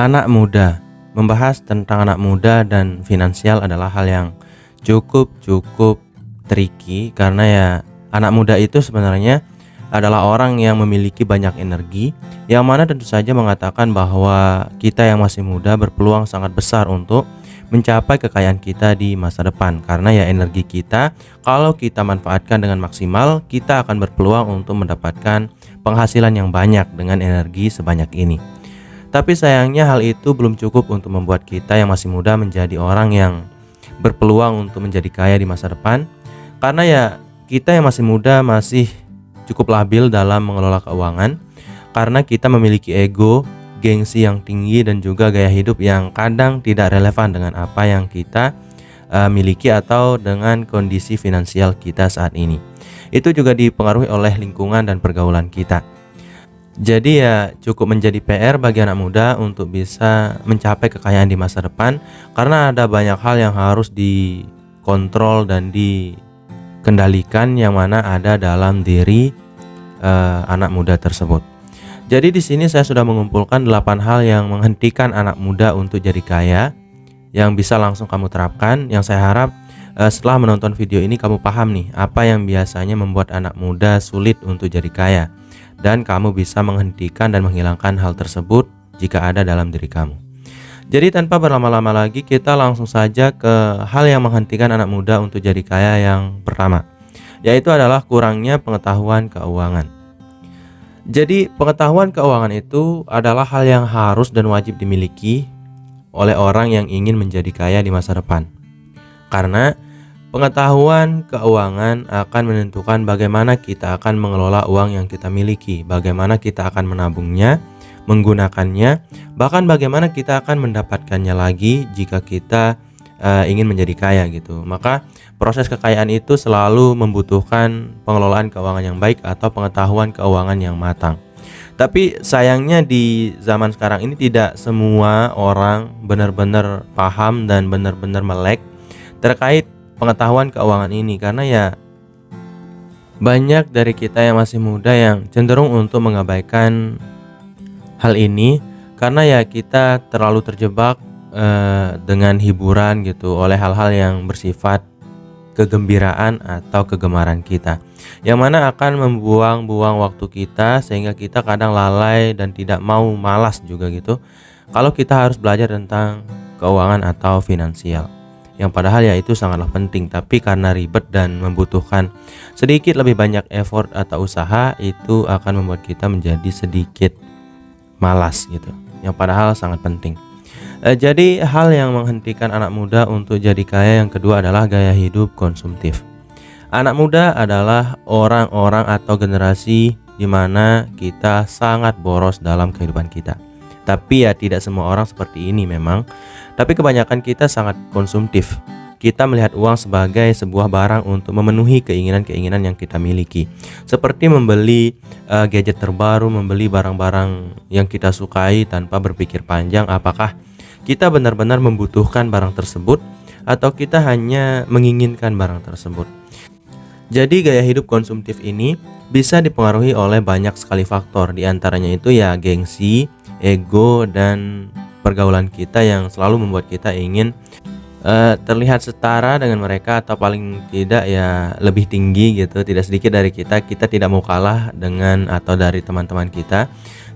Anak muda. Membahas tentang anak muda dan finansial adalah hal yang cukup tricky karena ya anak muda itu sebenarnya adalah orang yang memiliki banyak energi, yang mana tentu saja mengatakan bahwa kita yang masih muda berpeluang sangat besar untuk mencapai kekayaan kita di masa depan. Karena ya energi kita kalau kita manfaatkan dengan maksimal, kita akan berpeluang untuk mendapatkan penghasilan yang banyak dengan energi sebanyak ini. Tapi sayangnya hal itu belum cukup untuk membuat kita yang masih muda menjadi orang yang berpeluang untuk menjadi kaya di masa depan. Karena ya kita yang masih muda masih cukup labil dalam mengelola keuangan, karena kita memiliki ego, gengsi yang tinggi, dan juga gaya hidup yang kadang tidak relevan dengan apa yang kita miliki atau dengan kondisi finansial kita saat ini. Itu juga dipengaruhi oleh lingkungan dan pergaulan kita. Jadi ya cukup menjadi PR bagi anak muda untuk bisa mencapai kekayaan di masa depan, karena ada banyak hal yang harus dikontrol dan dikendalikan yang mana ada dalam diri anak muda tersebut. Jadi di sini saya sudah mengumpulkan 8 hal yang menghentikan anak muda untuk jadi kaya yang bisa langsung kamu terapkan, yang saya harap setelah menonton video ini kamu paham nih apa yang biasanya membuat anak muda sulit untuk jadi kaya, dan kamu bisa menghentikan dan menghilangkan hal tersebut jika ada dalam diri kamu. Jadi tanpa berlama-lama lagi, kita langsung saja ke hal yang menghentikan anak muda untuk jadi kaya yang pertama, yaitu adalah kurangnya pengetahuan keuangan. Jadi pengetahuan keuangan itu adalah hal yang harus dan wajib dimiliki oleh orang yang ingin menjadi kaya di masa depan. Karena pengetahuan keuangan akan menentukan bagaimana kita akan mengelola uang yang kita miliki, bagaimana kita akan menabungnya, menggunakannya, bahkan bagaimana kita akan mendapatkannya lagi jika kita ingin menjadi kaya gitu. Maka proses kekayaan itu selalu membutuhkan pengelolaan keuangan yang baik atau pengetahuan keuangan yang matang. Tapi sayangnya di zaman sekarang ini tidak semua orang benar-benar paham dan benar-benar melek terkait pengetahuan keuangan ini, karena ya banyak dari kita yang masih muda yang cenderung untuk mengabaikan hal ini karena ya kita terlalu terjebak dengan hiburan gitu oleh hal-hal yang bersifat kegembiraan atau kegemaran kita, yang mana akan membuang-buang waktu kita sehingga kita kadang lalai dan tidak mau, malas juga gitu kalau kita harus belajar tentang keuangan atau finansial, yang padahal ya itu sangatlah penting, tapi karena ribet dan membutuhkan sedikit lebih banyak effort atau usaha, itu akan membuat kita menjadi sedikit malas gitu, yang padahal sangat penting. Jadi hal yang menghentikan anak muda untuk jadi kaya yang kedua adalah gaya hidup konsumtif. Anak muda adalah orang-orang atau generasi di mana kita sangat boros dalam kehidupan kita. Tapi ya tidak semua orang seperti ini memang. Tapi kebanyakan kita sangat konsumtif. Kita melihat uang sebagai sebuah barang untuk memenuhi keinginan-keinginan yang kita miliki. Seperti membeli gadget terbaru, membeli barang-barang yang kita sukai tanpa berpikir panjang apakah kita benar-benar membutuhkan barang tersebut atau kita hanya menginginkan barang tersebut. Jadi gaya hidup konsumtif ini bisa dipengaruhi oleh banyak sekali faktor. Di antaranya itu ya gengsi, ego, dan pergaulan kita yang selalu membuat kita ingin terlihat setara dengan mereka, atau paling tidak ya lebih tinggi gitu. Tidak sedikit dari kita tidak mau kalah dengan atau dari teman-teman kita.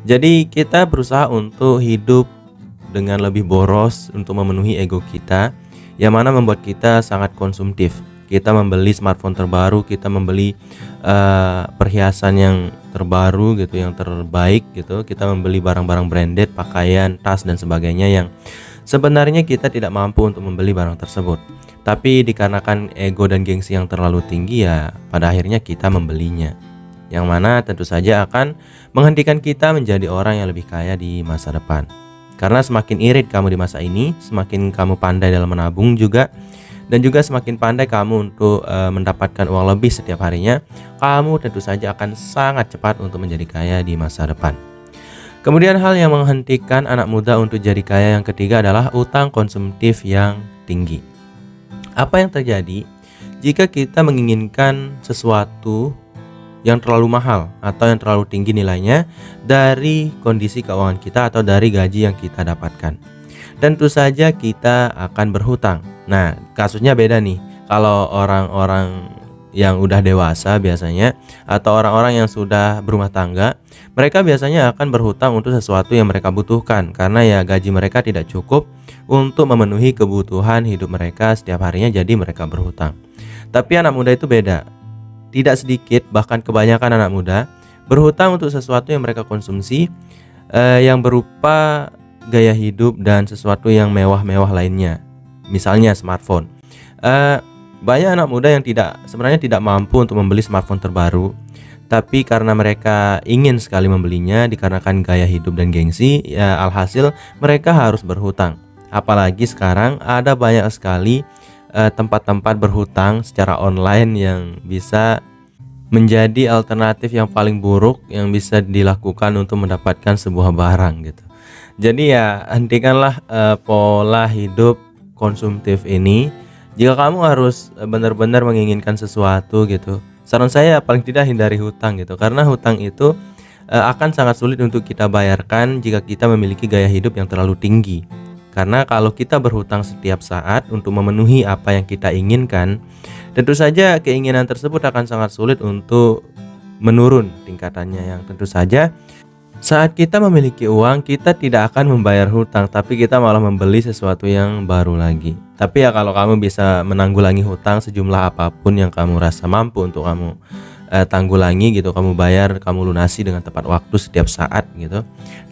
Jadi kita berusaha untuk hidup dengan lebih boros untuk memenuhi ego kita, yang mana membuat kita sangat konsumtif. Kita membeli smartphone terbaru, kita membeli perhiasan yang terbaru gitu, yang terbaik gitu. Kita membeli barang-barang branded, pakaian, tas dan sebagainya yang sebenarnya kita tidak mampu untuk membeli barang tersebut. Tapi dikarenakan ego dan gengsi yang terlalu tinggi ya pada akhirnya kita membelinya, yang mana tentu saja akan menghentikan kita menjadi orang yang lebih kaya di masa depan. Karena semakin irit kamu di masa ini, semakin kamu pandai dalam menabung juga, dan juga semakin pandai kamu untuk mendapatkan uang lebih setiap harinya, kamu tentu saja akan sangat cepat untuk menjadi kaya di masa depan. Kemudian hal yang menghentikan anak muda untuk jadi kaya yang ketiga adalah utang konsumtif yang tinggi. Apa yang terjadi jika kita menginginkan sesuatu yang terlalu mahal atau yang terlalu tinggi nilainya dari kondisi keuangan kita atau dari gaji yang kita dapatkan. Tentu saja kita akan berhutang. Nah, kasusnya beda nih. Kalau orang-orang yang udah dewasa biasanya atau orang-orang yang sudah berumah tangga, mereka biasanya akan berhutang untuk sesuatu yang mereka butuhkan karena ya gaji mereka tidak cukup untuk memenuhi kebutuhan hidup mereka setiap harinya, jadi mereka berhutang. Tapi anak muda itu beda. Tidak sedikit, bahkan kebanyakan anak muda berhutang untuk sesuatu yang mereka konsumsi, yang berupa gaya hidup dan sesuatu yang mewah-mewah lainnya. Misalnya smartphone. Banyak anak muda yang sebenarnya tidak mampu untuk membeli smartphone terbaru, tapi karena mereka ingin sekali membelinya dikarenakan gaya hidup dan gengsi, ya alhasil mereka harus berhutang. Apalagi sekarang ada banyak sekali tempat-tempat berhutang secara online yang bisa menjadi alternatif yang paling buruk yang bisa dilakukan untuk mendapatkan sebuah barang gitu. Jadi ya hentikanlah pola hidup konsumtif ini. Jika kamu harus benar-benar menginginkan sesuatu gitu, saran saya paling tidak hindari hutang gitu, karena hutang itu akan sangat sulit untuk kita bayarkan jika kita memiliki gaya hidup yang terlalu tinggi. Karena kalau kita berhutang setiap saat untuk memenuhi apa yang kita inginkan, tentu saja keinginan tersebut akan sangat sulit untuk menurun tingkatannya, yang tentu saja saat kita memiliki uang, kita tidak akan membayar hutang, tapi kita malah membeli sesuatu yang baru lagi. Tapi ya kalau kamu bisa menanggulangi hutang sejumlah apapun yang kamu rasa mampu untuk kamu tanggulangi gitu, kamu bayar, kamu lunasi dengan tepat waktu setiap saat gitu,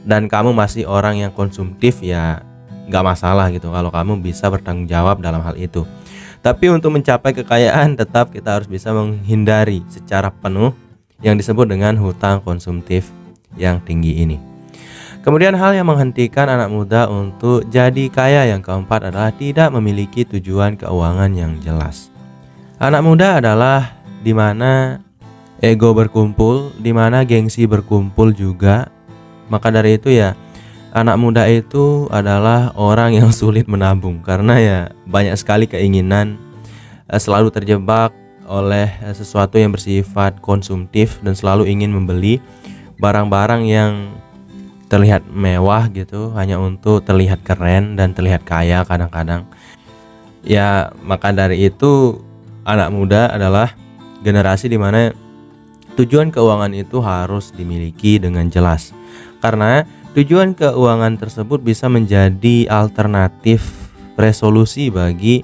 dan kamu masih orang yang konsumtif, ya nggak masalah gitu kalau kamu bisa bertanggung jawab dalam hal itu. Tapi untuk mencapai kekayaan tetap kita harus bisa menghindari secara penuh yang disebut dengan hutang konsumtif yang tinggi ini. Kemudian hal yang menghentikan anak muda untuk jadi kaya yang keempat adalah tidak memiliki tujuan keuangan yang jelas. Anak muda adalah dimana ego berkumpul, dimana gengsi berkumpul juga. Maka dari itu ya anak muda itu adalah orang yang sulit menabung karena ya banyak sekali keinginan, selalu terjebak oleh sesuatu yang bersifat konsumtif dan selalu ingin membeli barang-barang yang terlihat mewah gitu hanya untuk terlihat keren dan terlihat kaya kadang-kadang. Ya maka dari itu anak muda adalah generasi di mana tujuan keuangan itu harus dimiliki dengan jelas. Karena tujuan keuangan tersebut bisa menjadi alternatif resolusi bagi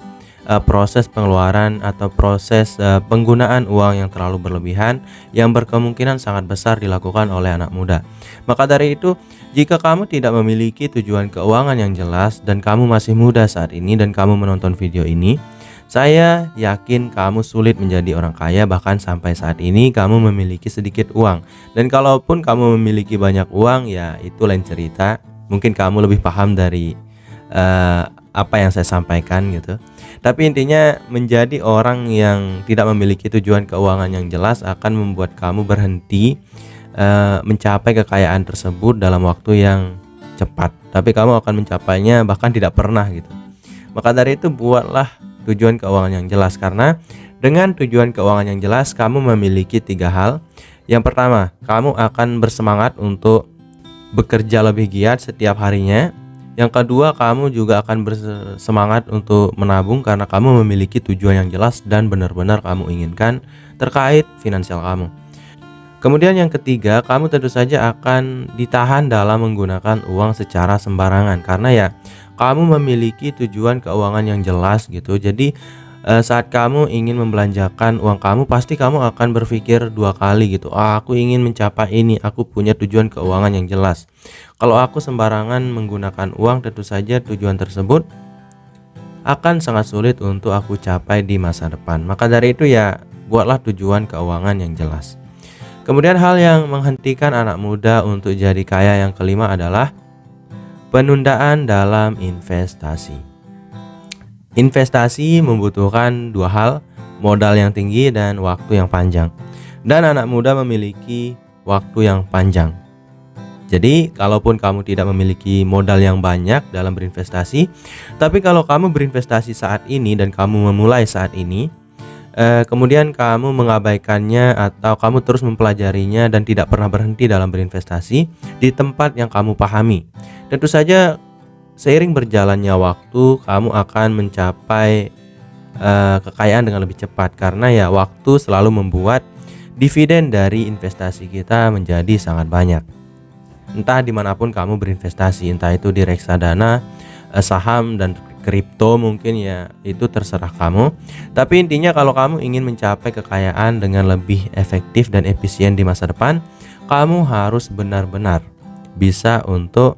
proses pengeluaran atau proses penggunaan uang yang terlalu berlebihan yang berkemungkinan sangat besar dilakukan oleh anak muda. Maka dari itu, jika kamu tidak memiliki tujuan keuangan yang jelas dan kamu masih muda saat ini dan kamu menonton video ini, saya yakin kamu sulit menjadi orang kaya, bahkan sampai saat ini kamu memiliki sedikit uang. Dan kalaupun kamu memiliki banyak uang, ya itu lain cerita. Mungkin kamu lebih paham dari apa yang saya sampaikan gitu. Tapi intinya menjadi orang yang tidak memiliki tujuan keuangan yang jelas akan membuat kamu berhenti mencapai kekayaan tersebut dalam waktu yang cepat. Tapi kamu akan mencapainya bahkan tidak pernah gitu. Maka dari itu buatlah tujuan keuangan yang jelas, karena dengan tujuan keuangan yang jelas kamu memiliki 3 hal. Yang pertama, kamu akan bersemangat untuk bekerja lebih giat setiap harinya. Yang kedua, kamu juga akan bersemangat untuk menabung karena kamu memiliki tujuan yang jelas dan benar-benar kamu inginkan terkait finansial kamu. Kemudian yang ketiga, kamu tentu saja akan ditahan dalam menggunakan uang secara sembarangan karena ya kamu memiliki tujuan keuangan yang jelas gitu. Jadi saat kamu ingin membelanjakan uang kamu, pasti kamu akan berpikir 2 kali gitu. Aku ingin mencapai ini, aku punya tujuan keuangan yang jelas. Kalau aku sembarangan menggunakan uang, tentu saja tujuan tersebut akan sangat sulit untuk aku capai di masa depan. Maka dari itu ya buatlah tujuan keuangan yang jelas. Kemudian hal yang menghentikan anak muda untuk jadi kaya yang kelima adalah penundaan dalam investasi. Investasi membutuhkan 2 hal, modal yang tinggi dan waktu yang panjang. Dan anak muda memiliki waktu yang panjang. Jadi, kalaupun kamu tidak memiliki modal yang banyak dalam berinvestasi, tapi kalau kamu berinvestasi saat ini dan kamu memulai saat ini, kemudian kamu mengabaikannya atau kamu terus mempelajarinya dan tidak pernah berhenti dalam berinvestasi di tempat yang kamu pahami. Tentu saja seiring berjalannya waktu kamu akan mencapai kekayaan dengan lebih cepat, karena ya waktu selalu membuat dividen dari investasi kita menjadi sangat banyak. Entah dimanapun kamu berinvestasi, entah itu di reksadana, saham dan kripto, mungkin ya itu terserah kamu. Tapi intinya kalau kamu ingin mencapai kekayaan dengan lebih efektif dan efisien di masa depan, kamu harus benar-benar bisa untuk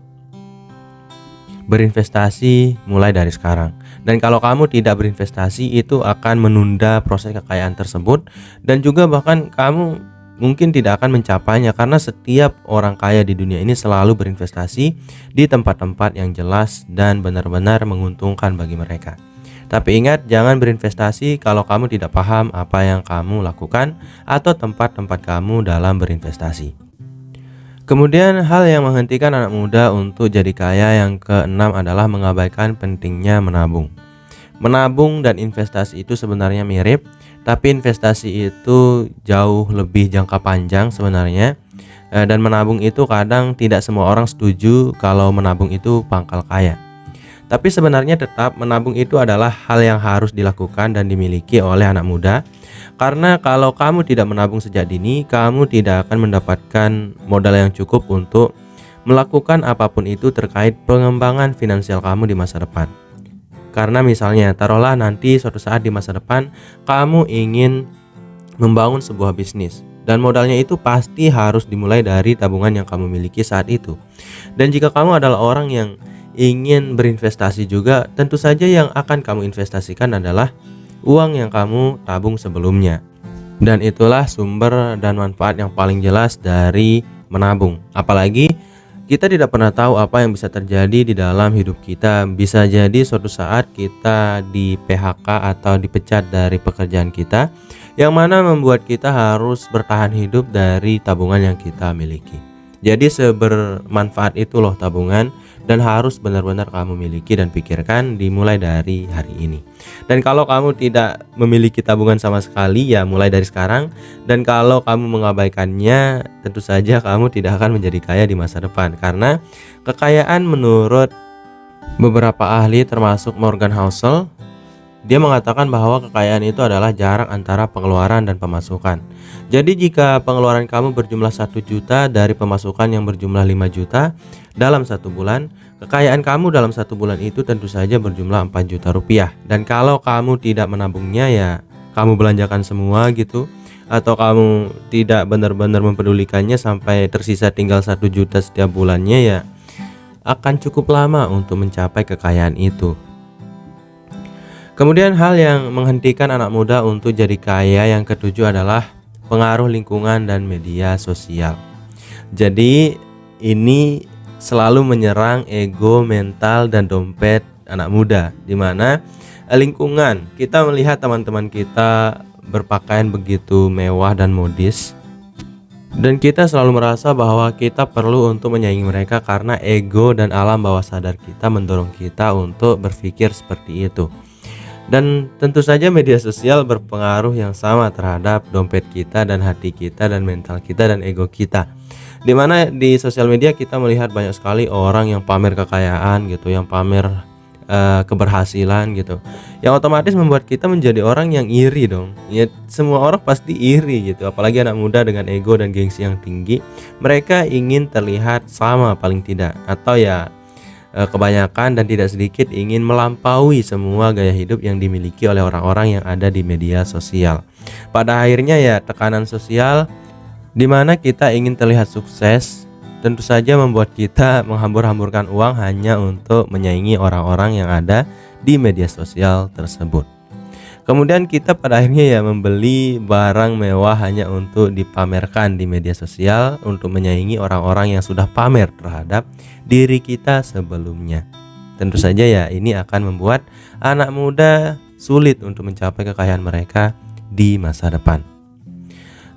berinvestasi mulai dari sekarang. Dan kalau kamu tidak berinvestasi, itu akan menunda proses kekayaan tersebut, dan juga bahkan kamu mungkin tidak akan mencapainya, karena setiap orang kaya di dunia ini selalu berinvestasi di tempat-tempat yang jelas dan benar-benar menguntungkan bagi mereka. Tapi ingat, jangan berinvestasi kalau kamu tidak paham apa yang kamu lakukan atau tempat-tempat kamu dalam berinvestasi. Kemudian hal yang menghentikan anak muda untuk jadi kaya yang keenam adalah mengabaikan pentingnya menabung. Menabung dan investasi itu sebenarnya mirip, tapi investasi itu jauh lebih jangka panjang sebenarnya. Dan menabung itu kadang tidak semua orang setuju kalau menabung itu pangkal kaya. Tapi sebenarnya tetap menabung itu adalah hal yang harus dilakukan dan dimiliki oleh anak muda. Karena kalau kamu tidak menabung sejak dini, kamu tidak akan mendapatkan modal yang cukup untuk melakukan apapun itu terkait pengembangan finansial kamu di masa depan. Karena misalnya, taruhlah nanti suatu saat di masa depan kamu ingin membangun sebuah bisnis, dan modalnya itu pasti harus dimulai dari tabungan yang kamu miliki saat itu. Dan jika kamu adalah orang yang ingin berinvestasi juga, tentu saja yang akan kamu investasikan adalah uang yang kamu tabung sebelumnya. Dan itulah sumber dan manfaat yang paling jelas dari menabung. Apalagi kita tidak pernah tahu apa yang bisa terjadi di dalam hidup kita. Bisa jadi suatu saat kita di PHK atau dipecat dari pekerjaan kita, yang mana membuat kita harus bertahan hidup dari tabungan yang kita miliki. Jadi sebermanfaat itu loh tabungan, dan harus benar-benar kamu miliki dan pikirkan dimulai dari hari ini. Dan kalau kamu tidak memiliki tabungan sama sekali, ya mulai dari sekarang. Dan kalau kamu mengabaikannya, tentu saja kamu tidak akan menjadi kaya di masa depan. Karena kekayaan menurut beberapa ahli termasuk Morgan Housel, dia mengatakan bahwa kekayaan itu adalah jarak antara pengeluaran dan pemasukan. Jadi jika pengeluaran kamu berjumlah 1 juta dari pemasukan yang berjumlah 5 juta dalam 1 bulan, kekayaan kamu dalam 1 bulan itu tentu saja berjumlah 4 juta rupiah. Dan kalau kamu tidak menabungnya, ya kamu belanjakan semua gitu, atau kamu tidak benar-benar mempedulikannya sampai tersisa tinggal 1 juta setiap bulannya, ya akan cukup lama untuk mencapai kekayaan itu. Kemudian hal yang menghentikan anak muda untuk jadi kaya yang ketujuh adalah pengaruh lingkungan dan media sosial. Jadi ini selalu menyerang ego, mental, dan dompet anak muda, dimana lingkungan, kita melihat teman-teman kita berpakaian begitu mewah dan modis, dan kita selalu merasa bahwa kita perlu untuk menyaingi mereka karena ego dan alam bawah sadar kita mendorong kita untuk berpikir seperti itu. Dan tentu saja media sosial berpengaruh yang sama terhadap dompet kita dan hati kita dan mental kita dan ego kita. Dimana di sosial media kita melihat banyak sekali orang yang pamer kekayaan gitu, yang pamer keberhasilan gitu, yang otomatis membuat kita menjadi orang yang iri dong. Ya, semua orang pasti iri gitu, apalagi anak muda dengan ego dan gengsi yang tinggi. Mereka ingin terlihat sama paling tidak, atau ya kebanyakan dan tidak sedikit ingin melampaui semua gaya hidup yang dimiliki oleh orang-orang yang ada di media sosial. Pada akhirnya ya tekanan sosial di mana kita ingin terlihat sukses tentu saja membuat kita menghambur-hamburkan uang hanya untuk menyaingi orang-orang yang ada di media sosial tersebut. Kemudian kita pada akhirnya ya membeli barang mewah hanya untuk dipamerkan di media sosial untuk menyaingi orang-orang yang sudah pamer terhadap diri kita sebelumnya. Tentu saja ya ini akan membuat anak muda sulit untuk mencapai kekayaan mereka di masa depan.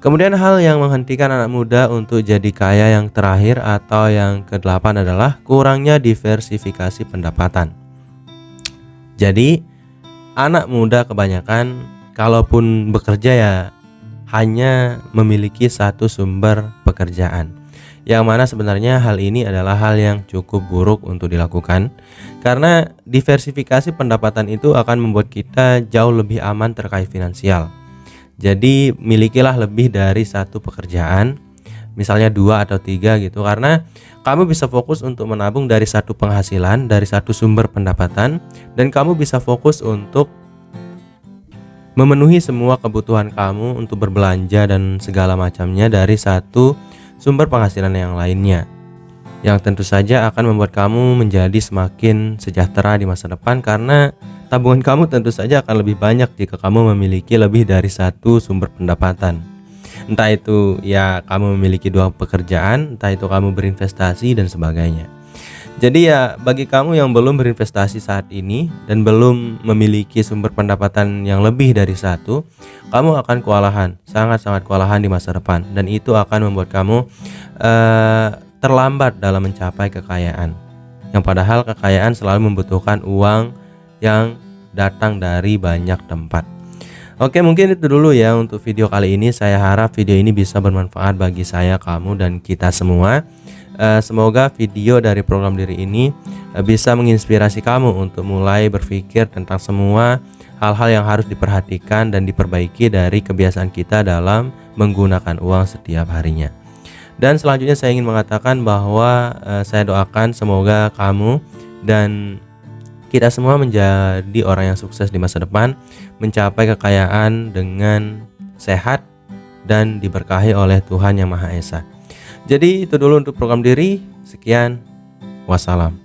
Kemudian hal yang menghentikan anak muda untuk jadi kaya yang terakhir atau yang ke-8 adalah kurangnya diversifikasi pendapatan. Jadi anak muda kebanyakan kalaupun bekerja ya hanya memiliki satu sumber pekerjaan. Yang mana sebenarnya hal ini adalah hal yang cukup buruk untuk dilakukan, karena diversifikasi pendapatan itu akan membuat kita jauh lebih aman terkait finansial. Jadi milikilah lebih dari satu pekerjaan, misalnya 2 atau 3 gitu, karena kamu bisa fokus untuk menabung dari satu penghasilan, dari satu sumber pendapatan, dan kamu bisa fokus untuk memenuhi semua kebutuhan kamu untuk berbelanja dan segala macamnya dari satu sumber penghasilan yang lainnya, yang tentu saja akan membuat kamu menjadi semakin sejahtera di masa depan, karena tabungan kamu tentu saja akan lebih banyak jika kamu memiliki lebih dari satu sumber pendapatan. Entah itu ya kamu memiliki 2 pekerjaan, entah itu kamu berinvestasi dan sebagainya. Jadi ya bagi kamu yang belum berinvestasi saat ini dan belum memiliki sumber pendapatan yang lebih dari satu, kamu akan kewalahan, sangat-sangat kewalahan di masa depan, dan itu akan membuat kamu terlambat dalam mencapai kekayaan. Yang padahal kekayaan selalu membutuhkan uang yang datang dari banyak tempat. Oke, mungkin itu dulu ya untuk video kali ini. Saya harap video ini bisa bermanfaat bagi saya, kamu, dan kita semua. Semoga video dari program diri ini bisa menginspirasi kamu untuk mulai berpikir tentang semua hal-hal yang harus diperhatikan dan diperbaiki dari kebiasaan kita dalam menggunakan uang setiap harinya. Dan selanjutnya saya ingin mengatakan bahwa saya doakan semoga kamu dan kita semua menjadi orang yang sukses di masa depan, mencapai kekayaan dengan sehat dan diberkahi oleh Tuhan Yang Maha Esa. Jadi itu dulu untuk program diri. Sekian, wassalam.